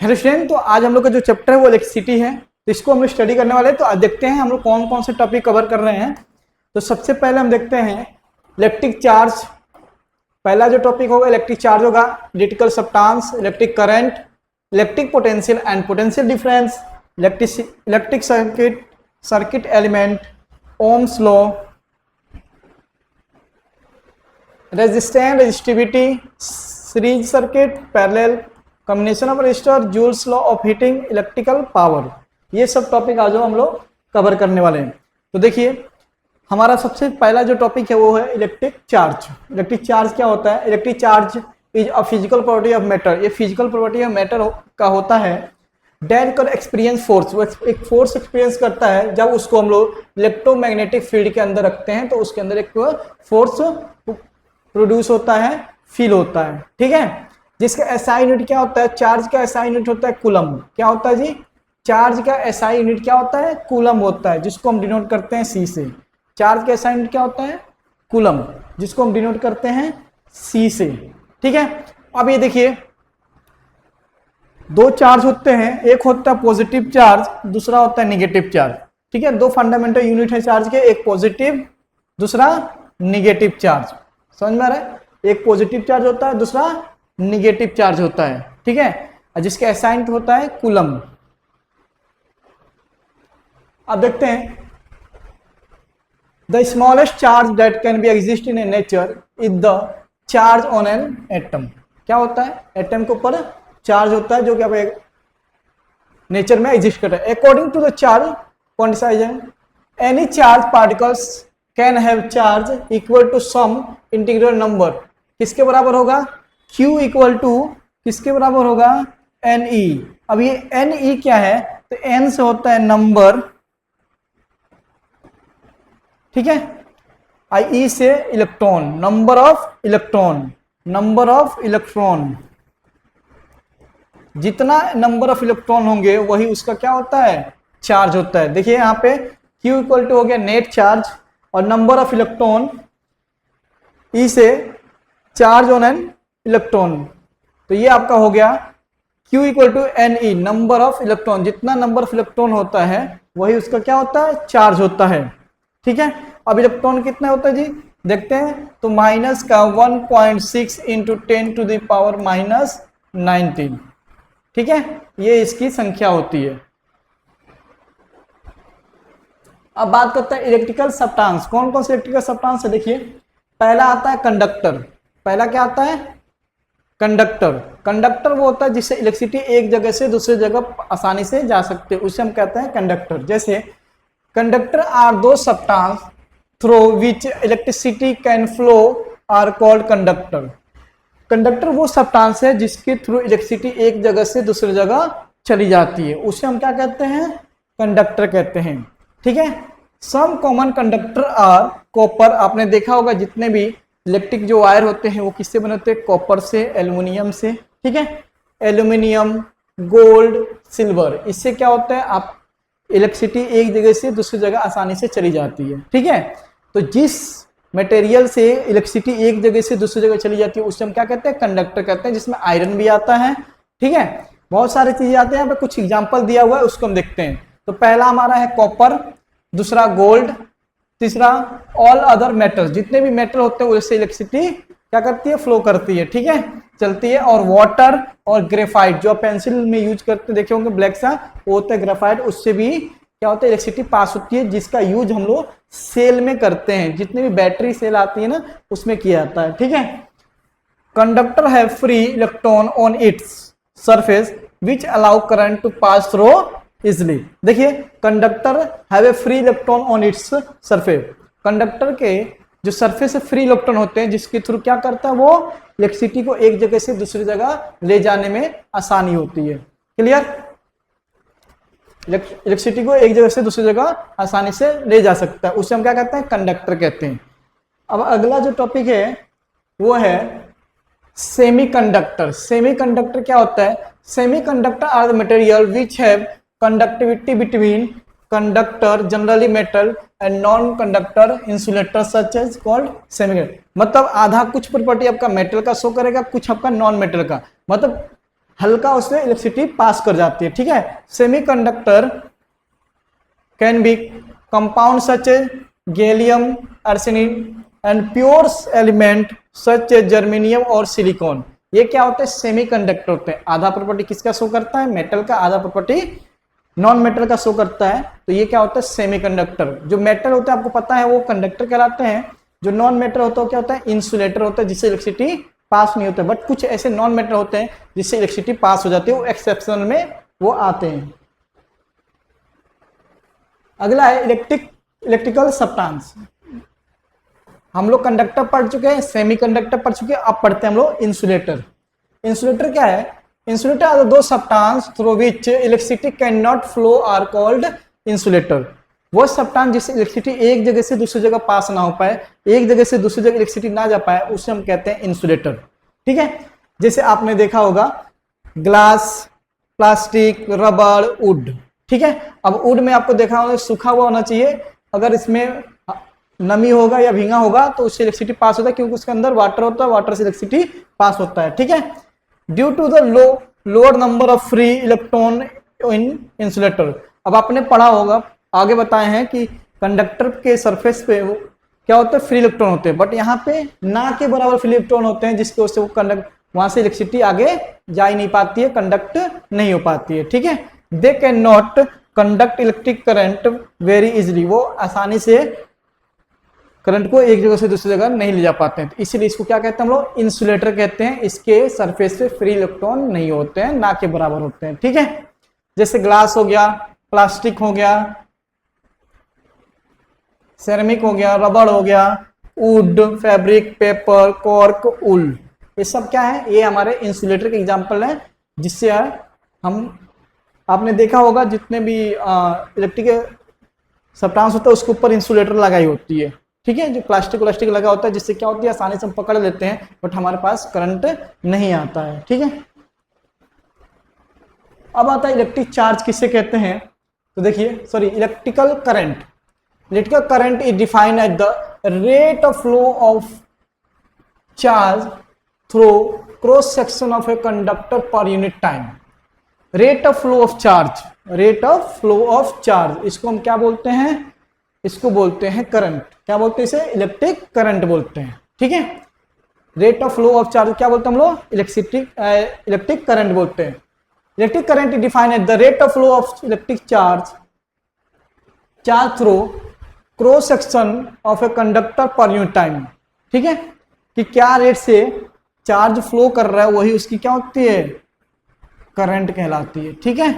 Hello student, तो आज हम लोग का जो चैप्टर है वो इलेक्ट्रिसिटी है, तो इसको हम लोग स्टडी करने वाले हैं। तो आज देखते हैं हम लोग कौन कौन से टॉपिक कवर कर रहे हैं। तो सबसे पहले हम देखते हैं इलेक्ट्रिक चार्ज। पहला जो टॉपिक होगा इलेक्ट्रिक चार्ज होगा, electrical substance, electric current, electric potential and potential difference, electric circuit element, Ohm's law, resistance, resistivity, series circuit, parallel, combination of resistor, Joule's law of heating, electrical power. ये सब topic आज हम लोग cover करने वाले हैं। तो देखिए हमारा सबसे पहला जो टॉपिक है वो है इलेक्ट्रिक चार्ज। इलेक्ट्रिक चार्ज क्या होता है? Electric charge is a physical property of matter. ये फिजिकल प्रॉपर्टी ऑफ मैटर का होता है डेट कर एक्सपीरियंस फोर्स। वो एक फोर्स एक्सपीरियंस करता है जब उसको हम लोग इलेक्ट्रोमैग्नेटिक फील्ड के अंदर रखते हैं, तो उसके अंदर एक फोर्स प्रोड्यूस होता है, फील होता है। ठीक है, जिसका एसआई यूनिट क्या होता है? चार्ज का एसआई यूनिट होता है कूलम। क्या होता है जी? चार्ज का एसआई यूनिट क्या होता है? कूलम होता है, जिसको हम डिनोट करते हैं सी से। चार्ज का एसआई यूनिट क्या होता है? कूलम, जिसको हम डिनोट करते हैं सी से। ठीक है, अब ये देखिए दो चार्ज होते हैं, एक होता है पॉजिटिव चार्ज, दूसरा होता है निगेटिव चार्ज। ठीक है, दो फंडामेंटल यूनिट है चार्ज के, एक पॉजिटिव दूसरा निगेटिव चार्ज। समझ में आ रहा है? एक पॉजिटिव चार्ज होता है, दूसरा निगेटिव चार्ज होता है। ठीक है, जिसका असाइंड होता है कूलम। अब देखते हैं the smallest charge that can be exist in A nature is the charge on an atom. क्या होता है? एटम के ऊपर चार्ज होता है जो कि अब नेचर में एग्जिस्ट करता है। According to the charge quantisation, any charge particles can have charge equal to some integral number. किसके बराबर होगा? Q इक्वल टू किसके बराबर होगा? Ne। अब ये Ne क्या है? तो N से होता है नंबर, ठीक है, E से electron, number of electron. Number of electron, जितना नंबर ऑफ इलेक्ट्रॉन होंगे वही उसका क्या होता है? चार्ज होता है। देखिए यहाँ पे Q इक्वल टू हो गया नेट चार्ज, और नंबर ऑफ इलेक्ट्रॉन E से चार्ज ऑन एन इलेक्ट्रॉन। तो ये आपका हो गया Q equal to Ne, number of electron. जितना नंबर ऑफ इलेक्ट्रॉन होता है वही उसका क्या होता है? चार्ज होता है। ठीक है, अब इलेक्ट्रॉन कितने होता है जी? देखते हैं। तो माइनस का 1.6 into 10 to the power minus 19। ठीक है, ये इसकी संख्या होती है। अब बात करते हैं इलेक्ट्रिकल सब्सटेंस। कौन कौन से इलेक्ट्रिकल सब्सटेंस है? देखिए पहला आता है कंडक्टर। पहला क्या आता है? कंडक्टर। कंडक्टर वो होता है जिससे इलेक्ट्रिसिटी एक जगह से दूसरी जगह आसानी से जा सकते हैं, उसे हम कहते हैं कंडक्टर। जैसे conductor are the substance through which electricity can flow are called conductor. Conductor वो सब्सटेंस है जिसके थ्रू इलेक्ट्रिसिटी एक जगह से दूसरी जगह चली जाती है, उसे हम क्या कहते हैं? कंडक्टर कहते हैं। ठीक है, some common conductor are copper. आपने देखा होगा जितने भी इलेक्ट्रिक जो वायर होते हैं वो किससे बने होते हैं? कॉपर से, एल्युमिनियम से। ठीक है, एल्युमिनियम, गोल्ड, सिल्वर, इससे क्या होता है? आप इलेक्ट्रिसिटी एक जगह से दूसरी जगह आसानी से चली जाती है। ठीक है, तो जिस मटेरियल से इलेक्ट्रिसिटी एक जगह से दूसरी जगह चली जाती है उसे हम क्या कहते हैं? कंडक्टर कहते हैं, जिसमें आयरन भी आता है। ठीक है, बहुत सारी चीजें आते हैं, यहाँ पे कुछ एग्जाम्पल दिया हुआ है उसको हम देखते हैं। तो पहला हमारा है कॉपर, दूसरा गोल्ड, तीसरा ऑल अदर मेटल्स। जितने भी मेटल होते हैं उससे इलेक्ट्रिसिटी क्या करती है? फ्लो करती है। ठीक है, चलती है। और वाटर और ग्रेफाइट, जो पेंसिल में यूज करते देखे होंगे ब्लैक सा, वो होता है ग्रेफाइट। उससे भी क्या होता है? इलेक्ट्रिसिटी पास होती है, जिसका यूज हम लोग सेल में करते हैं। जितने भी बैटरी सेल आती है ना उसमें किया जाता है। ठीक है, conductor have free electron on its surface which allow current to pass through easily. देखिए conductor have a free electron on its surface. Conductor के जो सरफेस से फ्री इलेक्ट्रॉन होते हैं जिसके थ्रू क्या करता है? वो इलेक्ट्रिसिटी को एक जगह से दूसरी जगह ले जाने में आसानी होती है। क्लियर? इलेक्ट्रिसिटी को एक जगह से दूसरी जगह आसानी से ले जा सकता है, उसे हम क्या कहते हैं? कंडक्टर कहते हैं। अब अगला जो टॉपिक है वो है सेमीकंडक्टर। सेमीकंडक्टर क्या होता है? Semiconductor are the material which have conductivity between conductor generally metal and non-conductor insulator such as called semiconductor। मतलब आधा कुछ प्रॉपर्टी आपका मेटल का शो करेगा, कुछ आपका नॉन मेटल का। मतलब हल्का उससे इलेक्ट्रिसिटी पास कर जाती है, ठीक है। Semiconductor can be compound such A gallium arsenide and pure element such A germanium और सिलिकॉन। ये क्या होते हैं? सेमीकंडक्टर होते हैं। आधा प्रॉपर्टी किसका शो करता है? मेटल का। आधा प्रॉपर्टी नॉन मेटल का शो करता है। तो ये क्या होता है? सेमीकंडक्टर। जो मेटल होता है आपको पता है वो कंडक्टर कहलाते हैं, जो नॉन मेटल होता है क्या होता है? इंसुलेटर होता है, जिससे इलेक्ट्रिसिटी पास नहीं होता। बट कुछ ऐसे नॉन मेटल होते हैं जिससे इलेक्ट्रिसिटी पास हो जाती है, वो एक्सेप्शन में वो आते हैं। अगला है इलेक्ट्रिकल सब्सटेंस। हम लोग कंडक्टर पढ़ चुके हैं, सेमीकंडक्टर पढ़ चुके हैं, अब पढ़ते हैं हम लोग इंसुलेटर। इंसुलेटर क्या है? Insulator are the substance through which electricity can not flow are called insulator. वो सब्सटेंस जिससे इलेक्ट्रिसिटी एक जगह से दूसरी जगह पास ना हो पाए, एक जगह से दूसरी जगह इलेक्ट्रिसिटी ना जा पाए, उसे हम कहते हैं इंसुलेटर, ठीक है। जैसे आपने देखा होगा ग्लास, प्लास्टिक, रबर, वुड, ठीक है। अब वुड में आपको देखा होगा सूखा हुआ होना चाहिए, अगर इसमें नमी होगा या भींगा होगा तो उससे इलेक्ट्रिसिटी पास होता है, क्योंकि उसके अंदर वाटर होता है, वाटर से इलेक्ट्रिसिटी पास होता है, ठीक है। Due to the lower number of free electron in insulator. अब आपने पढ़ा होगा, आगे बताए हैं कि कंडक्टर के सरफेस पे क्या होता है? फ्री इलेक्ट्रॉन होते हैं, बट यहाँ पे ना के बराबर फ्री इलेक्ट्रॉन होते हैं, जिसकी वजह से वो कंडक्ट वहां से इलेक्ट्रिसिटी आगे जा ही नहीं पाती है, कंडक्ट नहीं हो पाती है, ठीक है। They can not conduct electric current very easily. वो आसानी से करंट को एक जगह से दूसरी जगह नहीं ले जा पाते हैं, तो इसीलिए इसको क्या कहते हैं हम लोग? इंसुलेटर कहते हैं। इसके सरफेस पे फ्री इलेक्ट्रॉन नहीं होते हैं, ना के बराबर होते हैं, ठीक है। जैसे ग्लास हो गया, प्लास्टिक हो गया, सेरेमिक हो गया, रबड़ हो गया, वुड, फैब्रिक, पेपर, कॉर्क, वूल, ये सब क्या है? ये हमारे इंसुलेटर के एग्जाम्पल है, जिससे हम आपने देखा होगा जितने भी इलेक्ट्रिक सब्सटेंस होता है उसके ऊपर इंसुलेटर लगाई होती है, ठीक है। जो प्लास्टिक लगा होता है, जिससे क्या होती है? आसानी से हम पकड़ लेते हैं, बट हमारे पास करंट नहीं आता है, ठीक है। अब आता है इलेक्ट्रिक चार्ज किसे कहते हैं? तो देखिए, sorry, electrical current. Electrical current is defined at the rate of flow of charge through cross section of a conductor पर unit time. Rate of flow of charge, rate of flow of charge, इसको हम क्या बोलते हैं? इसको बोलते हैं current. क्या बोलते हैं इसे? इलेक्ट्रिक करंट बोलते हैं, ठीक है। Rate of flow of charge क्या बोलते हैं हम लोग? इलेक्ट्रिक करंट बोलते हैं। Electric current is defined at the rate of flow of electric charge through cross section of a conductor पर यूनिट टाइम, ठीक है। कि क्या रेट से चार्ज फ्लो कर रहा है वही उसकी क्या होती है? करंट कहलाती है, ठीक है।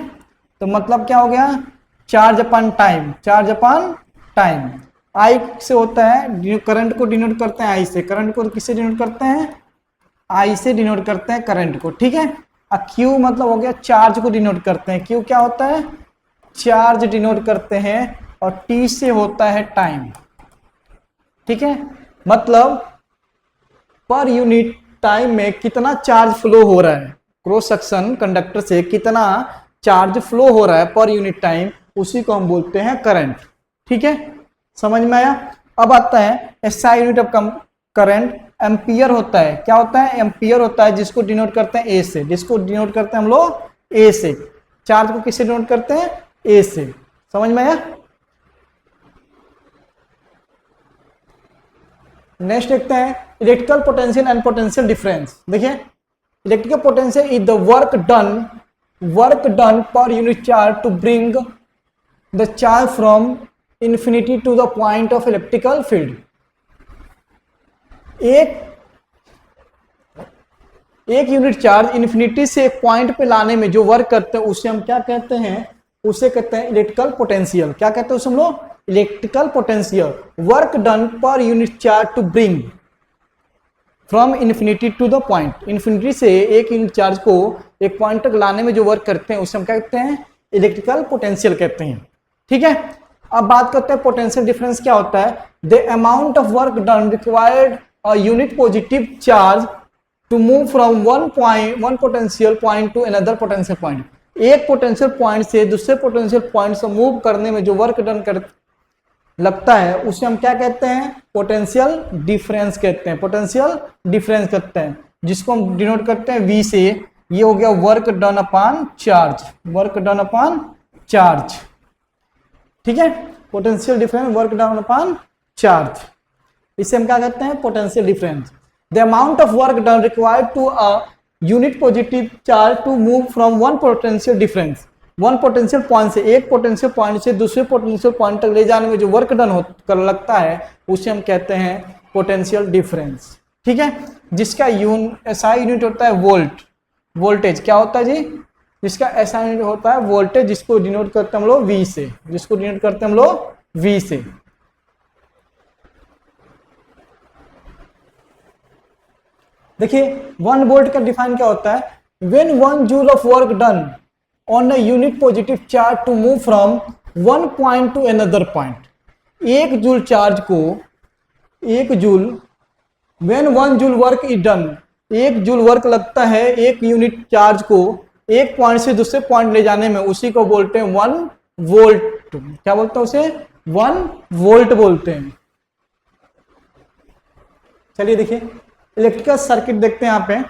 तो मतलब क्या हो गया? चार्ज अपन टाइम, चार्ज अपन टाइम। आई से होता है, करंट को डिनोट करते हैं आई से। करंट को किससे डिनोट करते हैं? आई से डिनोट करते हैं करंट को, ठीक है। क्यू मतलब हो गया चार्ज को डिनोट करते हैं। क्यू क्या होता है? चार्ज डिनोट करते हैं। और टी से होता है टाइम, ठीक है। मतलब पर यूनिट टाइम में कितना चार्ज फ्लो हो रहा है, क्रॉस सेक्शन कंडक्टर से कितना चार्ज फ्लो हो रहा है पर यूनिट टाइम, उसी को हम बोलते हैं करंट, ठीक है। समझ में आया? अब आता है SI unit of current, ampere होता है। क्या होता है? एम्पियर होता है, जिसको डिनोट करते हैं ए से। जिसको डिनोट करते हैं हम लोग ए से। चार्ज को किससे डिनोट करते हैं? ए से। समझ में आया? नेक्स्ट देखते हैं electrical potential and potential difference. देखिए, electrical potential is the work done per unit charge to bring the charge from infinity to the point of electrical field. एक यूनिट चार्ज इन्फिनिटी से एक पॉइंट पे लाने में जो वर्क करते हैं उसे हम क्या कहते हैं? उसे कहते हैं इलेक्ट्रिकल पोटेंशियल। क्या कहते हैं उसे हम लोग? Electrical potential. Work done per unit charge to bring from infinity to the point. Infinity से एक यूनिट चार्ज को एक पॉइंट तक लाने में जो वर्क करते हैं उसे हम क्या कहते हैं? इलेक्ट्रिकल पोटेंशियल कहते हैं, ठीक है। अब बात करते हैं पोटेंशियल डिफरेंस क्या होता है। The amount of work done required a unit positive charge to move from one potential point to another potential point. एक पोटेंशियल पॉइंट से दूसरे पोटेंशियल पॉइंट से मूव करने में जो वर्क डन कर लगता है उसे हम क्या कहते हैं? पोटेंशियल डिफरेंस कहते हैं। पोटेंशियल डिफरेंस कहते हैं, जिसको हम डिनोट करते हैं वी से। ये हो गया work done upon charge, work done upon charge, ठीक है, potential difference work done upon charge, इसे हम क्या कहते हैं, potential difference. The amount of work done required to a unit positive charge to move from one potential difference, one potential point से, एक potential point से दूसरे पोटेंशियल पॉइंट तक ले जाने में जो वर्क डन कर लगता है उसे हम कहते हैं पोटेंशियल डिफरेंस, ठीक है, जिसका एसआई यूनिट होता है वोल्ट, वोल्टेज क्या होता है जी, जिसका एसआई यूनिट होता है वोल्टेज, जिसको डिनोट करते हैं हम लोग वी से, जिसको डिनोट करते हैं हम लोग वी से। देखिए 1 वोल्ट का डिफाइन क्या होता है, when 1 joule of work done on a unit positive charge to move from one point to another point, 1 joule charge को 1 joule, when 1 joule work is done, 1 joule work लगता है एक यूनिट चार्ज को एक point से दूसरे point ले जाने में, उसी को बोलते हैं 1 वोल्ट, क्या बोलते हैं उसे, 1 वोल्ट बोलते हैं। चलिए देखिए इलेक्ट्रिकल सर्किट देखते हैं यहाँ पे।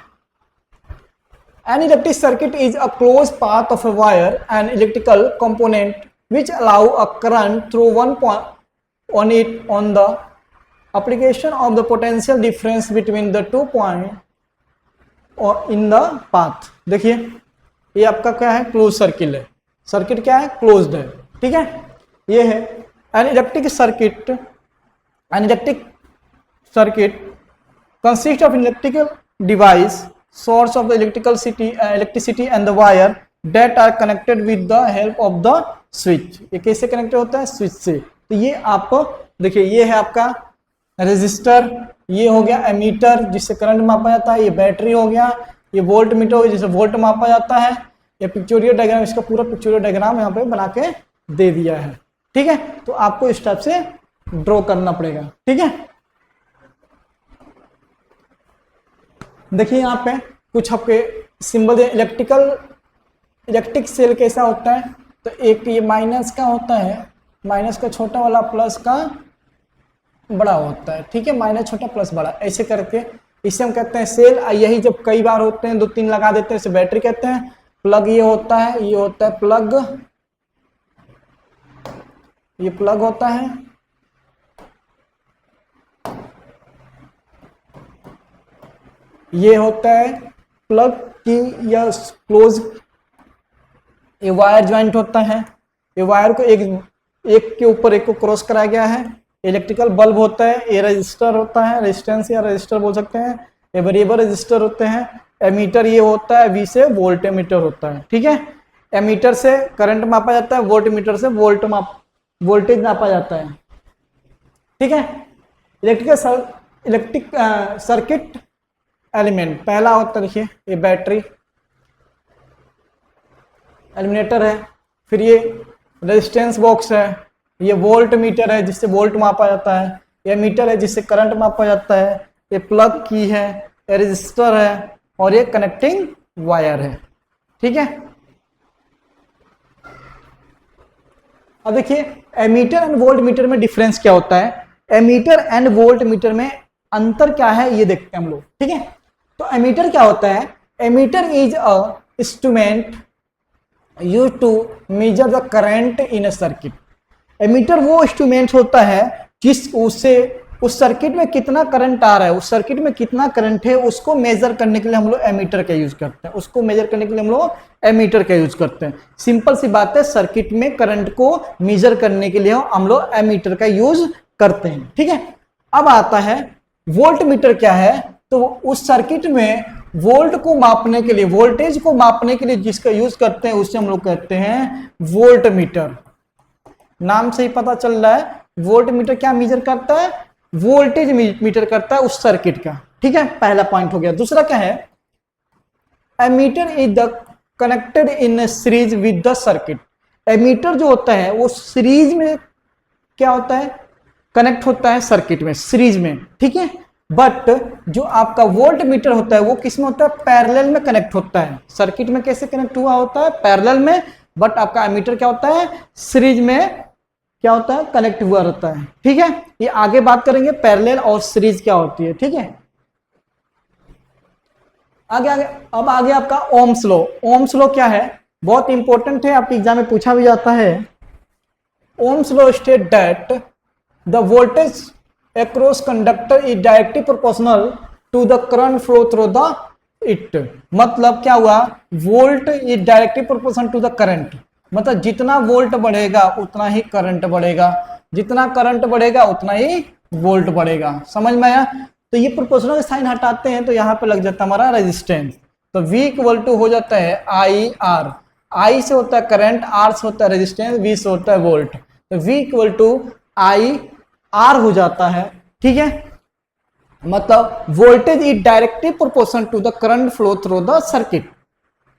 An electric circuit is a closed path of a wire and electrical component which allow a current through one point on it on the application of the potential difference between the 2 points or in the path। देखिए ये आपका क्या है, close circuit है, circuit क्या है, closed है, ठीक है, ये है an electric circuit, an electric circuit consist of electrical device, source of the electricity and the wire that are connected with the help of the switch। ये कैसे कनेक्टेड होता है, स्विच से। तो ये आपको देखिए ये है आपका रेजिस्टर, ये हो गया एमीटर जिससे करंट मापा जाता है, ये बैटरी हो गया, ये वोल्ट मीटर हो गया जिससे वोल्ट मापा जाता है, ये पिक्चोरियल डायग्राम, इसका पूरा पिक्चोरियल डायग्राम यहाँ पे बना के दे दिया है, ठीक है। तो आपको इस टाइप से ड्रॉ करना पड़ेगा, ठीक है। देखिए यहाँ पे कुछ आपके सिंबल, इलेक्ट्रिक सेल कैसा होता है, तो एक ये माइनस का होता है, माइनस का छोटा वाला, प्लस का बड़ा होता है, ठीक है, माइनस छोटा प्लस बड़ा, ऐसे करके इसे हम कहते हैं सेल। यही जब कई बार होते हैं, 2-3 लगा देते हैं, इसे बैटरी कहते हैं। प्लग ये होता है, ये होता है प्लग, ये प्लग होता है, ये होता है प्लग की या क्लोज, ये वायर ज्वाइंट होता है, ये वायर को एक के ऊपर एक को क्रॉस कराया गया है। इलेक्ट्रिकल बल्ब होता है, ये रजिस्टर होता है, रेजिस्टेंस या रजिस्टर बोल सकते हैं, ये वेरिएबल रजिस्टर होते हैं। एमीटर ये होता है, वी से वोल्ट एमीटर होता है, ठीक है। एमीटर से करंट मापा जाता है, वोल्ट मीटर से वोल्टेज नापा जाता है, ठीक है। इलेक्ट्रिक सर्किट एलिमेंट पहला होता है, देखिए ये बैटरी, एलिमिनेटर है, फिर ये रेजिस्टेंस बॉक्स है, ये वोल्ट मीटर है जिससे वोल्ट मापा जाता है, ये मीटर है जिससे करंट मापा जाता है, ये प्लग की है, ये रजिस्टर है और ये कनेक्टिंग वायर है, ठीक है। अब देखिए एमीटर एंड वोल्ट मीटर में डिफरेंस क्या होता है, एमीटर एंड वोल्ट मीटर में अंतर क्या है ये देखते हैं हम लोग, ठीक है। तो एमीटर क्या होता है, ammeter is a instrument used to measure the current in a circuit. Ammeter वो इंस्ट्रूमेंट होता है जिस उससे उस सर्किट में कितना करंट आ रहा है, उस सर्किट में कितना करंट है, उसको मेजर करने के लिए हम लोग एमीटर का यूज करते हैं, उसको मेजर करने के लिए हम लोग एमीटर का यूज करते हैं। सिंपल सी बात है, सर्किट में करंट को मेजर करने के लिए हम लोग एमीटर का यूज करते हैं, ठीक है। अब आता है वोल्ट मीटर क्या है, तो उस सर्किट में वोल्ट को मापने के लिए, वोल्टेज को मापने के लिए जिसका यूज करते हैं उसे हम लोग कहते हैं वोल्ट मीटर। नाम से ही पता चल रहा है वोल्ट मीटर क्या मेजर करता है, वोल्टेज मीटर करता है उस सर्किट का, ठीक है। पहला पॉइंट हो गया। दूसरा क्या है, ammeter is the connected in series with the circuit. Ammeter जो होता है वो सीरीज में क्या होता है, कनेक्ट होता है सर्किट में, सीरीज में, ठीक है। बट जो आपका वोल्ट मीटर होता है वो किस में होता है, पैरेलल में कनेक्ट होता है। सर्किट में कैसे कनेक्ट हुआ होता है, पैरेलल में, बट आपका एमीटर क्या होता है, सीरीज में क्या होता है, कनेक्ट हुआ रहता है, ठीक है। ये आगे बात करेंगे पैरेलल और सीरीज क्या होती है, ठीक है। आगे आगे अब आगे आपका ओम्स लॉ। ओम्स लॉ क्या है, बहुत इंपॉर्टेंट है, आपके एग्जाम में पूछा भी जाता है। Ohm's law state that the voltage across conductor is directly proportional to the current flow through the it. मतलब क्या हुआ, volt is directly proportional to the current, मतलब जितना वोल्ट बढ़ेगा उतना ही करंट बढ़ेगा, जितना करंट बढ़ेगा उतना ही वोल्ट बढ़ेगा। समझ में आया? तो ये प्रोपोर्शनल साइन हटाते हैं तो यहाँ पे लग जाता है हमारा रेजिस्टेंस। तो V इक्वल टू हो जाता है आई आर, आई से होता है करंट, आर से होता है रेजिस्टेंस, V से होता है वोल्ट। तो V equal to I R हो जाता है। ठीक है, मतलब voltage is directly proportional to the current flow through the circuit.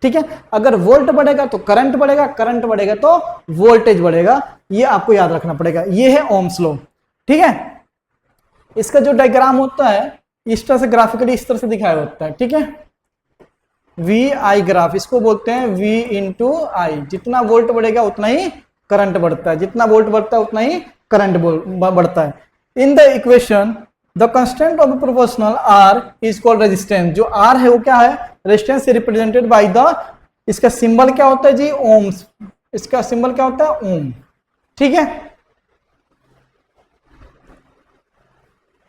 ठीक है, अगर वोल्ट बढ़ेगा तो करंट बढ़ेगा, करंट बढ़ेगा तो वोल्टेज बढ़ेगा, ये आपको याद रखना पड़ेगा। ये है ओम्स लॉ। ठीक है, इसका जो डायग्राम होता है इस तरह से ग्राफिकली इस तरह से दिखाया होता है। ठीक है, वी आई ग्राफ, इसको बोलते हैं V इंटू आई। जितना वोल्ट बढ़ेगा उतना ही करंट बढ़ता है, जितना वोल्ट बढ़ता है उतना ही करंट बढ़ता है। In the equation the constant of proportional R is called resistance. जो R है वो क्या है, रेजिस्टेंस से रिप्रेजेंटेड बाय द, इसका सिंबल क्या होता है जी, ओम्स। इसका सिंबल क्या होता है, ओम। ठीक है,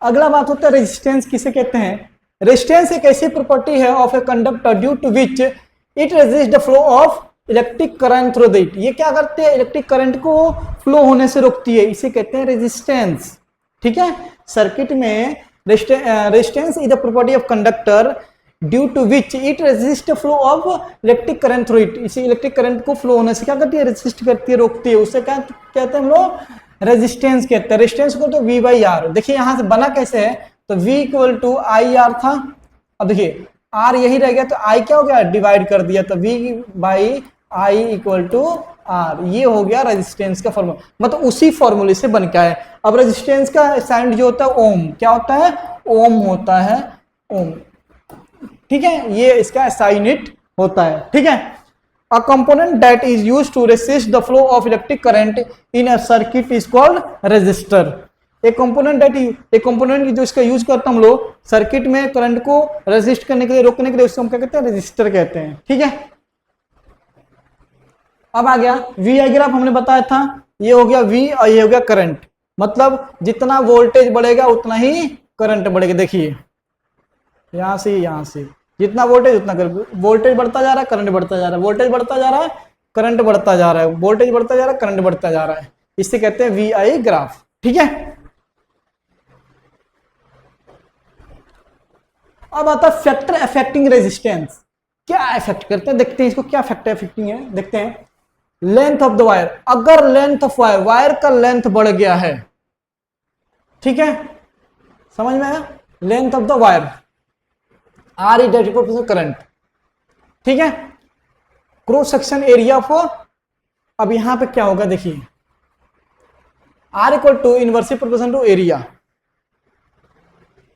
अगला बात होता है रेजिस्टेंस किसे कहते हैं। रेजिस्टेंस एक ऐसी प्रॉपर्टी है of a conductor due to which it resist the flow of electric current through it. ये क्या करते हैं, इलेक्ट्रिक करंट को फ्लो होने से रोकती है, इसे कहते हैं रेजिस्टेंस। ठीक है, सर्किट में resistance is the property of conductor due to which it resist flow of electric current through it. इसी इलेक्ट्रिक करंट को फ्लो होने से क्या करती है, रेजिस्ट करती है, रोकती है, उसे क्या कहते हैं हम लोग, रेजिस्टेंस कहते हैं। रेजिस्टेंस को तो V बाई आर, देखिए यहां से बना कैसे है, तो V equal to I R था। अब देखिए R यही रह गया तो I क्या हो गया, डिवाइड कर दिया, तो V by I equal to R, ये हो गया रेजिस्टेंस का फॉर्मूला, मतलब उसी फॉर्मूले से बन के आया। अब रेजिस्टेंस का साइन जो होता है ओम, क्या होता है, ओम होता है, ओम। ठीक है, ये इसका SI यूनिट होता है। ठीक है, a component that is used to resist the flow of electric current in a circuit is called resistor। एक कंपोनेंट जो इसका यूज करते हैं हम लोग सर्किट में करंट को रेजिस्ट करने के लिए, रोकने के लिए, उसको हम क्या कहते हैं, रेजिस्टर कहते हैं। ठीक है, अब आ गया V आई ग्राफ, हमने बताया था, ये हो गया V और ये हो गया करंट, मतलब जितना वोल्टेज बढ़ेगा उतना ही करंट बढ़ेगा। देखिए यहां से जितना वोल्टेज उतना करंट, वोल्टेज बढ़ता जा रहा है, करंट बढ़ता जा रहा है, वोल्टेज बढ़ता जा रहा है, करंट बढ़ता जा रहा है, वोल्टेज बढ़ता जा रहा है, करंट बढ़ता जा रहा है, इसे कहते हैं V आई ग्राफ। ठीक है, अब आता है फैक्टर अफेक्टिंग रेजिस्टेंस। क्या अफेक्ट करते हैं, देखते हैं इसको, क्या फैक्टर अफेक्टिंग है, देखते हैं। लेंथ ऑफ द वायर, अगर लेंथ ऑफ वायर का लेंथ बढ़ गया है, ठीक है, समझ में आया, length of the wire, R is directly proportional current. ठीक है, क्रॉस सेक्शन एरिया ऑफ, अब यहां पे क्या होगा, देखिए R equal to inversely proportional to area.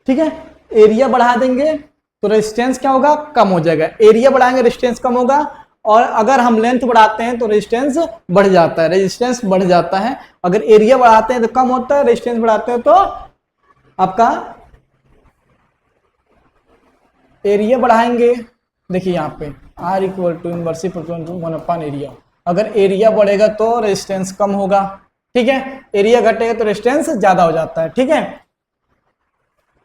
ठीक है, एरिया बढ़ा देंगे तो रेजिस्टेंस क्या होगा, कम हो जाएगा, एरिया बढ़ाएंगे रेजिस्टेंस कम होगा, और अगर हम लेंथ बढ़ाते हैं तो रेजिस्टेंस बढ़ जाता है, रेजिस्टेंस बढ़ जाता है। अगर एरिया बढ़ाते हैं तो कम होता है, रेजिस्टेंस बढ़ाते हैं तो आपका एरिया बढ़ाएंगे। देखिए यहाँ पे R equal to inversely proportional to 1/, area, अगर एरिया बढ़ेगा तो रेजिस्टेंस कम होगा। ठीक है, एरिया घटेगा तो रेजिस्टेंस ज्यादा हो जाता है। ठीक है,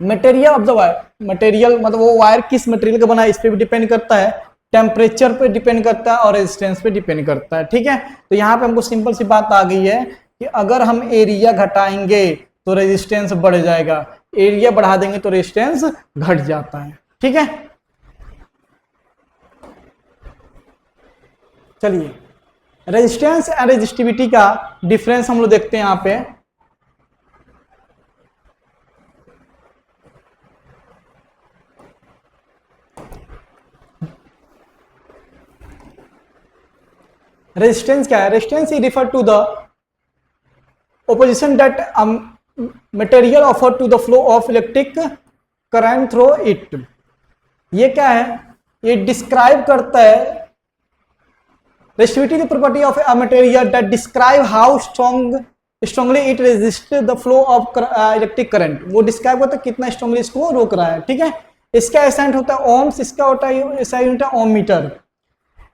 material of the wire, material मतलब वो वायर किस मटेरियल का बना है इस पे भी डिपेंड करता है, टेम्परेचर पे डिपेंड करता है और रेजिस्टेंस पे डिपेंड करता है। ठीक है, तो यहाँ पे हमको सिंपल सी बात आ गई है कि अगर हम एरिया घटाएंगे तो रेजिस्टेंस बढ़ जाएगा, एरिया बढ़ा देंगे तो रेजिस्टेंस घट जाता है। ठीक है, चलिए रेजिस्टेंस एंड रेजिस्टिविटी का डिफरेंस हम लोग देखते हैं यहाँ पे। रेजिस्टेंस क्या है, resistance is refer to the opposition that material offer to the flow of electric current through it। ये क्या है, ये डिस्क्राइब करता है resistivity the property of a material that describe how strongly it resist the flow of electric current। वो describe करता है कितना स्ट्रांगली इसको रोक रहा है। ठीक है, इसका एसआई यूनिट होता है ओम्स, इसका होता है एसआई यूनिट है ohm metre.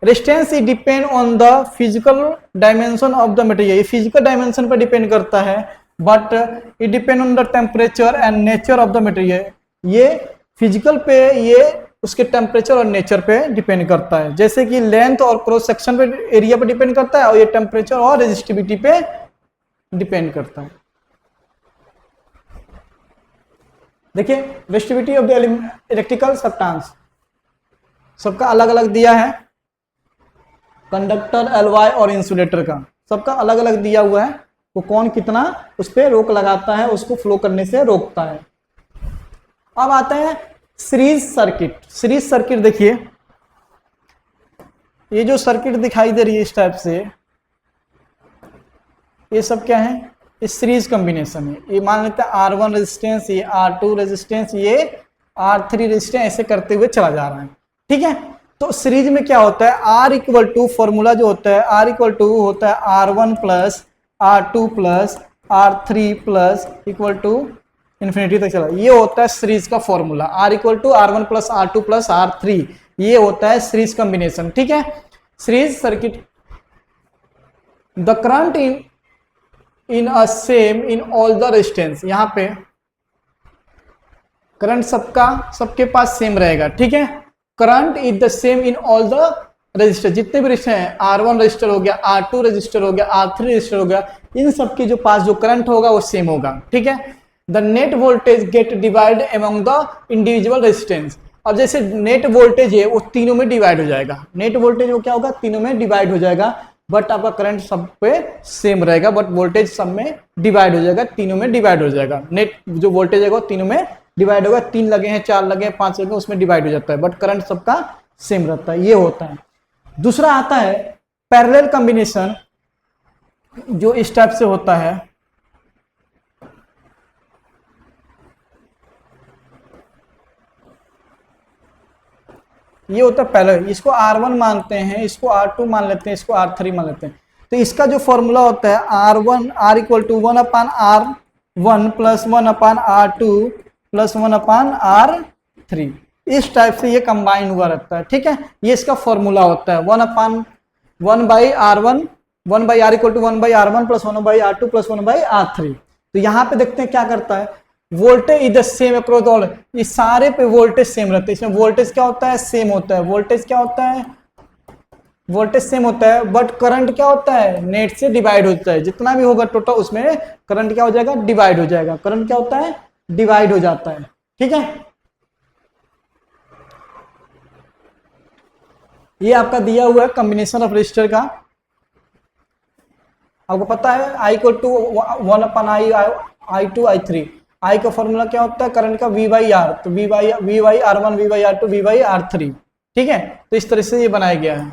Resistance is depend on the physical dimension of the material, ये फिजिकल डायमेंशन पर डिपेंड करता है, but it depend on the temperature and nature of the material, ये फिजिकल पे, ये उसके टेम्परेचर और नेचर पे डिपेंड करता है। जैसे कि लेंथ और क्रॉस सेक्शन पे, एरिया पे डिपेंड करता है, और ये टेम्परेचर और रेजिस्टिविटी पे डिपेंड करता है। देखिए resistivity of the electrical substance सबका अलग अलग दिया है, कंडक्टर, एलवाई और इंसुलेटर का सबका अलग अलग दिया हुआ है, वो कौन कितना उस पर रोक लगाता है, उसको फ्लो करने से रोकता है। अब आते हैं सीरीज सर्किट। सीरीज सर्किट देखिए, ये जो सर्किट दिखाई दे रही है इस टाइप से, ये सब क्या है, इस सीरीज कॉम्बिनेशन है। ये मान लेते हैं R1 रेजिस्टेंस, ये R2 रेजिस्टेंस, ये R3 रेजिस्टेंस, ऐसे करते हुए चला जा रहा है, ठीक है। तो सीरीज में क्या होता है, R इक्वल टू फॉर्मूला जो होता है, R इक्वल टू होता है R1 plus R2 plus R3 plus equal to infinity तक चला, ये होता है सीरीज का formula. R equal to R1 plus R2 plus R3, ये होता है सीरीज कॉम्बिनेशन, ठीक है। Series circuit, the current in a same in all the resistance, यहाँ पे करंट सबके पास सेम रहेगा, ठीक है। Current is the same in all the resistor, जितने भी रजिस्टर हैं, R1 रजिस्टर हो गया, R2 रजिस्टर हो गया, R3 रजिस्टर हो गया, इन सबके जो पास जो करंट होगा वो सेम होगा, ठीक है। The net voltage get divide among the individual resistance, अब जैसे नेट वोल्टेज है वो तीनों में डिवाइड हो जाएगा, नेट वोल्टेज वो क्या होगा, तीनों में डिवाइड हो जाएगा, बट आपका करंट सब पे सेम रहेगा, बट वोल्टेज सब में डिवाइड हो जाएगा, तीनों में डिवाइड हो जाएगा। नेट जो वोल्टेज है वो तीनों में डिवाइड होगा, 3 लगे हैं, 4 लगे हैं, 5 लगे हैं, उसमें डिवाइड हो जाता है, बट करंट सबका सेम रहता है, ये होता है। दूसरा आता है पैरेलल कॉम्बिनेशन, जो इस टाइप से होता है, ये होता है पैरेलल, इसको R1 मानते हैं, इसको R2 मान लेते हैं, इसको R3 मान लेते हैं। तो इसका जो फॉर्मूला होता है R1, R equal to 1/R1 plus 1/R2 plus 1/R3, इस टाइप से ये कंबाइन हुआ रहता है, ठीक है। ये इसका फॉर्मूला होता है 1/R1, 1/R equal to 1/R1 plus 1/R2 plus 1/R3। तो यहाँ पे देखते हैं क्या करता है, voltage is the same across all, ये सारे पे वोल्टेज सेम रहते हैं, इसमें वोल्टेज क्या होता है, सेम होता है, वोल्टेज क्या होता है, वोल्टेज सेम होता है, बट करंट क्या होता है, नेट से डिवाइड होता है, जितना भी होगा टोटल उसमें करंट क्या हो जाएगा, डिवाइड हो जाएगा, करंट क्या होता है, डिवाइड हो जाता है, ठीक है। ये आपका दिया हुआ है कॉम्बिनेशन ऑफ रजिस्टर का, आपको पता है I equal to 1/I2 I3, I का फॉर्मूला क्या होता है, करंट का V/R, तो V/R1 V/R2 V/R3, ठीक है। तो इस तरह से ये बनाया गया है।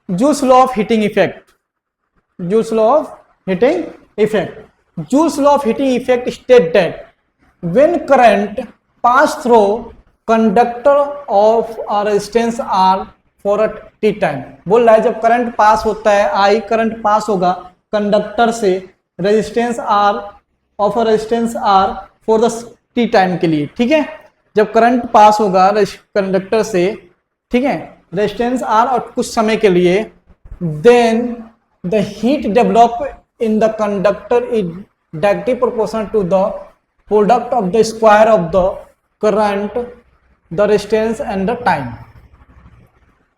Joules law of heating effect, joules law of heating effect, joules law of heating effect state that when current pass through conductor of a resistance R for a T time, बोल रहा है जब करंट पास होता है, I current pass होगा conductor से resistance R of a resistance R for the T time के लिए, ठीक है। जब करंट पास होगा कंडक्टर से, ठीक है, रेजिस्टेंस R और कुछ समय के लिए, then the heat develop in the conductor is directly proportional to the product of the square of the current, the resistance and the time.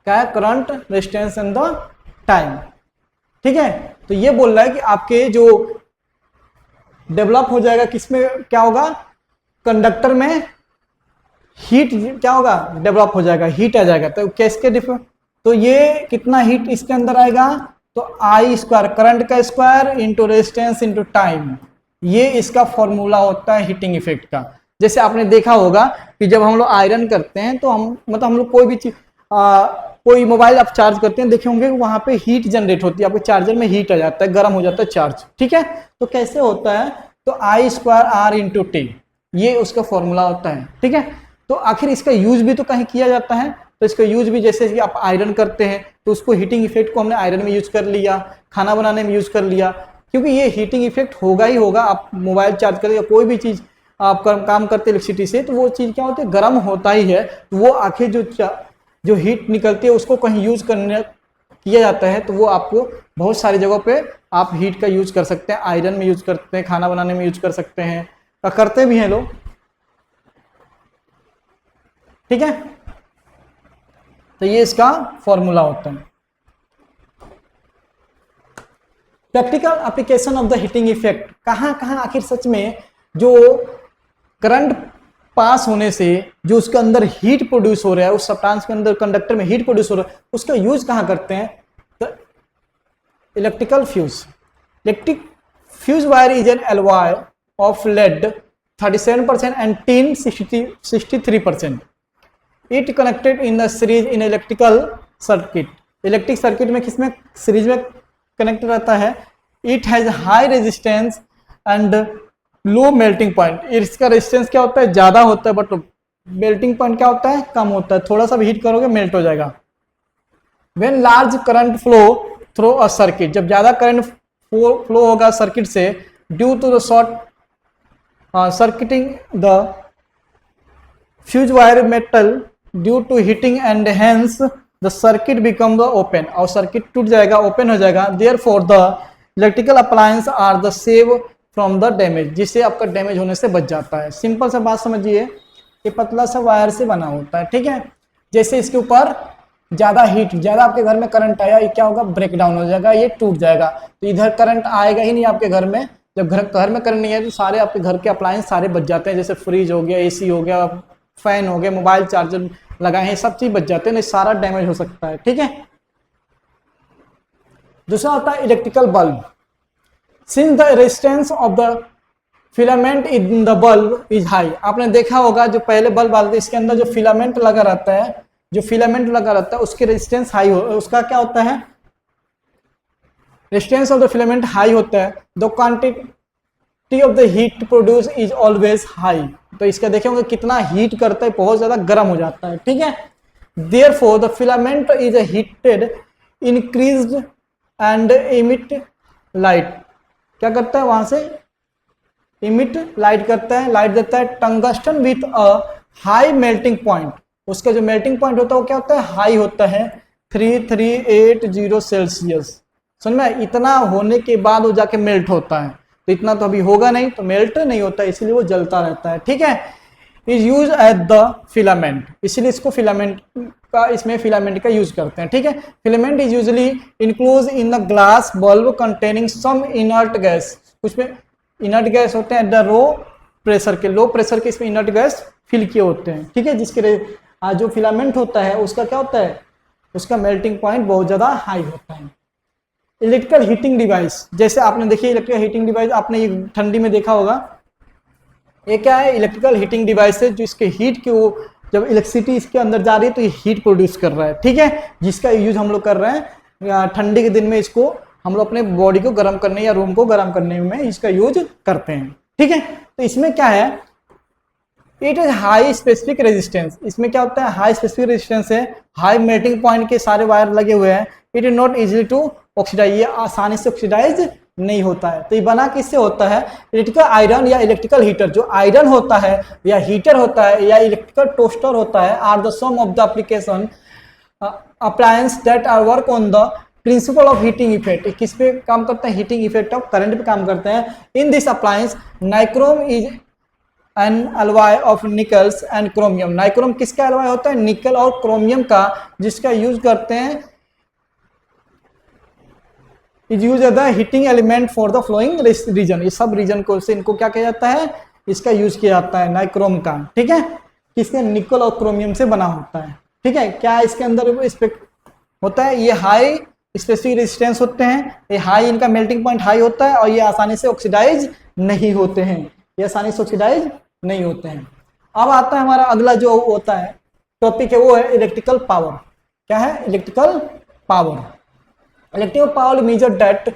क्या है, current, resistance and the time, ठीक है। तो ये बोल रहा है कि आपके जो डेवलप हो जाएगा, किसमें क्या होगा, कंडक्टर में हीट क्या होगा, डेवलप हो जाएगा, हीट आ जाएगा। तो कैसे डिफरेंस, तो ये कितना हीट इसके अंदर आएगा, तो I स्क्वायर, करंट का square into resistance into time, ये इसका फॉर्मूला होता है हीटिंग इफेक्ट का। जैसे आपने देखा होगा कि जब हम लोग आयरन करते हैं तो हम लोग कोई भी चीज, कोई मोबाइल आप चार्ज करते हैं, देखे होंगे वहां पे हीट जनरेट होती है, आपके चार्जर में हीट आ जाता है, गर्म हो जाता है चार्ज, ठीक है। तो कैसे होता है, तो I square R into T, ये उसका फॉर्मूला होता है, ठीक है। तो आखिर इसका यूज भी तो कहीं किया जाता है, तो इसका यूज भी जैसे कि आप आयरन करते हैं तो उसको हीटिंग इफेक्ट को हमने आयरन में यूज कर लिया, खाना बनाने में यूज कर लिया, क्योंकि ये हीटिंग इफेक्ट होगा ही होगा। आप मोबाइल चार्ज करें या कोई भी चीज आप काम करते हैं इलेक्ट्रिसिटी से, तो वो चीज़ क्या होती है, गर्म होता ही है। तो वो आखिर जो हीट निकलती है उसको कहीं यूज करने किया जाता है, तो वो आपको बहुत सारी जगहों पे आप हीट का यूज कर सकते हैं। आयरन में यूज करते हैं, खाना बनाने में यूज कर सकते हैं, करते भी हैं लोग। ठीक है, तो ये इसका फॉर्मूला होता है। Practical application of the heating effect, कहाँ कहाँ आखिर सच में जो करंट पास होने से जो उसके अंदर हीट प्रोड्यूस हो रहा है, उस सब्सटेंस के अंदर कंडक्टर में हीट प्रोड्यूस हो रहा है, उसका यूज कहाँ करते हैं, तो electrical fuse. Electric fuse wire is an alloy of lead 37% and tin 63%। It connected in the series in electrical circuit. Electric circuit में किसमें सीरीज में कनेक्ट रहता है। It has high resistance and low melting point. इसका resistance क्या होता है, ज्यादा होता है, बट मेल्टिंग पॉइंट क्या होता है, कम होता है। थोड़ा सा भी हीट करोगे मेल्ट हो जाएगा। When large current flow through a circuit, जब ज्यादा करंट फ्लो होगा सर्किट से, due to the short circuiting the fuse wire metal due to heating and hence the circuit become the open, और circuit टूट जाएगा, open हो जाएगा। Therefore the electrical appliance are the save from the damage, जिससे आपका damage होने से बच जाता है। सिंपल सा बात समझिए, ये पतला सा वायर से बना होता है, ठीक है। जैसे इसके ऊपर ज्यादा हीट, ज्यादा आपके घर में करंट आया, ये क्या होगा, ब्रेक डाउन हो जाएगा, ये टूट जाएगा। तो इधर करंट आएगा ही नहीं आपके घर में। जब घर में करंट नहीं है तो सारे आपके घर के अप्लायंस सारे बच जाते हैं। जैसे फ्रिज हो गया, एसी हो गया, फैन हो गया, मोबाइल चार्जर लगाए हैं, सब चीज बच जाते हैं, नहीं सारा डैमेज हो सकता है, ठीक है। दूसरा होता है electrical bulb. Since the resistance of the filament in the bulb is high, आपने देखा होगा जो पहले बल्ब आते हैं इसके अंदर जो फिलामेंट लगा रहता है, जो फिलामेंट लगा रहता है उसके रेजिस्टेंस हाई हो, उसका क्या होता है, resistance of the filament high होता है। The quantity of the heat produce is always high, तो इसका देखेंगे कितना हीट करता है, बहुत ज्यादा गर्म हो जाता है, ठीक है। Therefore the filament is heated increased and emit light, क्या करता है, वहां से इमिट लाइट करता है, लाइट देता है। Tungsten with a high melting point, उसका जो मेल्टिंग पॉइंट होता है वो क्या होता है, हाई होता है, 3380 सेल्सियस। समझ में, इतना होने के बाद वो जाके मेल्ट होता है, तो इतना तो अभी होगा नहीं, तो मेल्ट नहीं होता, इसलिए वो जलता रहता है, ठीक है। Is use at the filament, इसलिए इसको फिलामेंट का, इसमें फिलामेंट का यूज करते हैं, ठीक है। Filament is usually enclose in the glass bulb containing some inert gas, कुछ में इनर्ट गैस होते हैं एट द लो प्रेशर के, लो प्रेशर के इसमें इनर्ट गैस फिल किए होते हैं, ठीक है। जिसके जो फिलामेंट होता है उसका क्या होता है, उसका मेल्टिंग पॉइंट बहुत ज्यादा हाई होता है। इलेक्ट्रिकल हीटिंग डिवाइस, जैसे आपने देखिए इलेक्ट्रिकल हीटिंग डिवाइस आपने ये ठंडी में देखा होगा, ये क्या है, इलेक्ट्रिकल हीटिंग डिवाइस है, जो इसके हीट की वो जब इलेक्ट्रिसिटी इसके अंदर जा रही है तो ये हीट प्रोड्यूस कर रहा है, ठीक है। जिसका यूज हम लोग कर रहे हैं ठंडी के दिन में, इसको हम लोग अपने बॉडी को गर्म करने या रूम को गर्म करने में इसका यूज करते हैं, ठीक है। तो इसमें क्या है, it is high specific resistance, इसमें क्या होता है, हाई स्पेसिफिक रेजिस्टेंस है, हाई मेल्टिंग पॉइंट के सारे वायर लगे हुए हैं। It is not easily to oxidize, ये आसानी से ऑक्सीडाइज नहीं होता है। तो ये बना किससे होता है, इलेक्ट्रिकल आयरन या इलेक्ट्रिकल हीटर। जो आयरन होता है या हीटर होता है या इलेक्ट्रिकल टोस्टर होता है, are the some of the application appliance that are work on the principle of heating effect. किस पे काम करते हैं, हीटिंग इफेक्ट ऑफ करंट पे काम करते हैं। In this appliance nichrome is an alloy of Nicholls and chromium. Nichrome किसका अलॉय होता है, निकल और क्रोमियम का, जिसका यूज करते हैं, is use as the heating element for the flowing reason. ये सब रीजन को से इनको क्या किया जाता है, इसका यूज किया जाता है नाइक्रोम का, ठीक है। किसके, निकल और क्रोमियम से बना होता है, ठीक है। क्या इसके अंदर होता है, ये हाई स्पेसिफिक रेजिस्टेंस होते हैं, ये हाई, इनका मेल्टिंग पॉइंट हाई होता है, और ये आसानी से ऑक्सीडाइज नहीं होते हैं, ये आसानी से ऑक्सीडाइज नहीं होते हैं। अब आता है हमारा अगला जो होता है टॉपिक है, वो है इलेक्ट्रिकल पावर। क्या है, electrical power. Electrical power measure that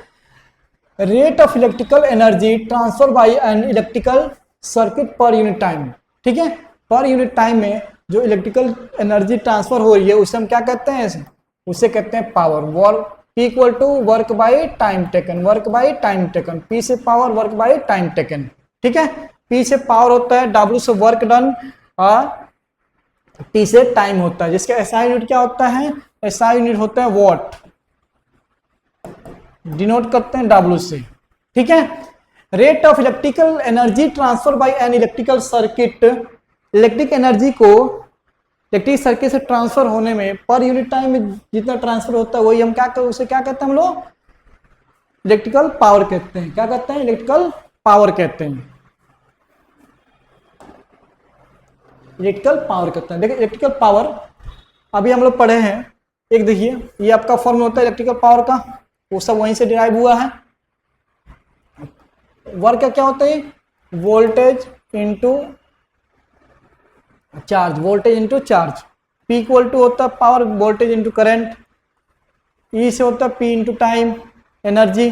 rate of electrical energy transfer by an electrical circuit per unit time, ठीक है। पर यूनिट टाइम में जो इलेक्ट्रिकल एनर्जी ट्रांसफर हो रही है उसे हम क्या कहते हैं, उसे कहते हैं power. Work equal to work by time taken, work by time taken, P से power work by time taken, ठीक है। P से पावर होता है, W से वर्क डन और T से टाइम होता है, जिसका SI यूनिट क्या होता है, SI यूनिट होता है वॉट, डिनोट करते हैं W से। ठीक है। Rate of electrical energy transfer by an electrical circuit, electric energy को इलेक्ट्रिक सर्किट से ट्रांसफर होने में पर यूनिट टाइम में जितना ट्रांसफर होता है वही हम क्या कहते हैं, उसे क्या कहते हैं हम लोग, इलेक्ट्रिकल पावर कहते हैं। क्या कहते हैं, इलेक्ट्रिकल पावर कहते हैं, इलेक्ट्रिकल पावर कहते हैं। देखिए इलेक्ट्रिकल पावर अभी हम लोग पढ़े हैं, एक देखिए ये आपका फॉर्मूला होता है इलेक्ट्रिकल पावर का, वो सब वहीं से डिराइव हुआ है। वर्क क्या होता है, voltage into charge, voltage into charge. P equal to होता है power voltage into current, E से होता है P इंटू टाइम एनर्जी।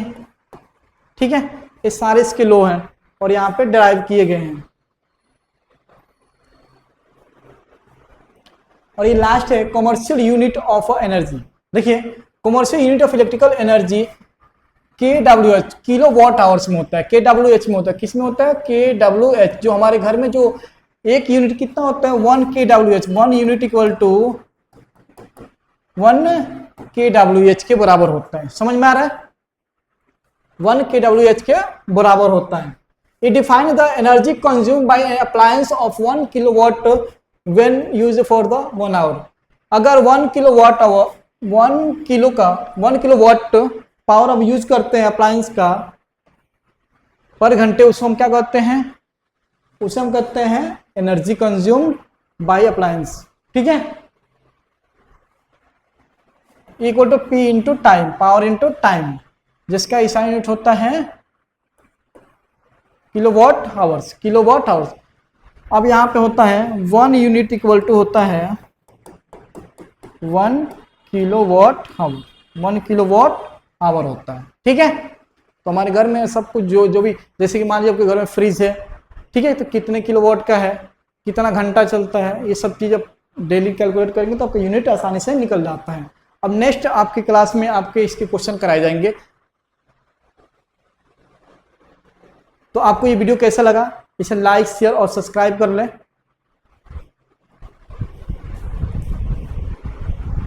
ठीक है, ये सारे इसके लो हैं और यहाँ पे डिराइव किए गए हैं। और ये लास्ट है कमर्शियल यूनिट ऑफ एनर्जी। देखिए commercial unit of electrical energy kWh, kilo watt hours में होता है, kWh में होता है। किस में होता है, kWh। जो हमारे घर में जो एक यूनिट कितना होता है, 1 kWh, 1 unit equal to 1 kWh के बराबर होता है। समझ में आ रहा है, 1 kWh के बराबर होता है। It defines the energy consumed by an appliance of 1 kilowatt when used for the 1 hour। अगर 1 किलोवाट आवर, 1 किलोवाट पावर हम यूज करते हैं अप्लायंस का पर घंटे, उसको हम क्या कहते हैं, उसे हम कहते हैं एनर्जी कंज्यूम्ड बाय अप्लायंस। ठीक है, equal to P into time, power into time, जिसका SI यूनिट होता है किलोवाट आवर्स, किलोवाट आवर्स। अब यहाँ पे होता है 1 यूनिट इक्वल टू होता है 1 किलोवाट आवर, 1 किलोवाट आवर होता है। ठीक है, तो हमारे घर में सब कुछ जो भी, जैसे कि मान लीजिए आपके घर में फ्रिज है, ठीक है, तो कितने किलोवाट का है, कितना घंटा चलता है, ये सब चीज़ आप डेली कैलकुलेट करेंगे तो आपका यूनिट आसानी से निकल जाता है। अब नेक्स्ट आपकी क्लास में आपके इसके क्वेश्चन कराए जाएंगे। तो आपको ये वीडियो कैसा लगा, इसे लाइक शेयर और सब्सक्राइब कर लें।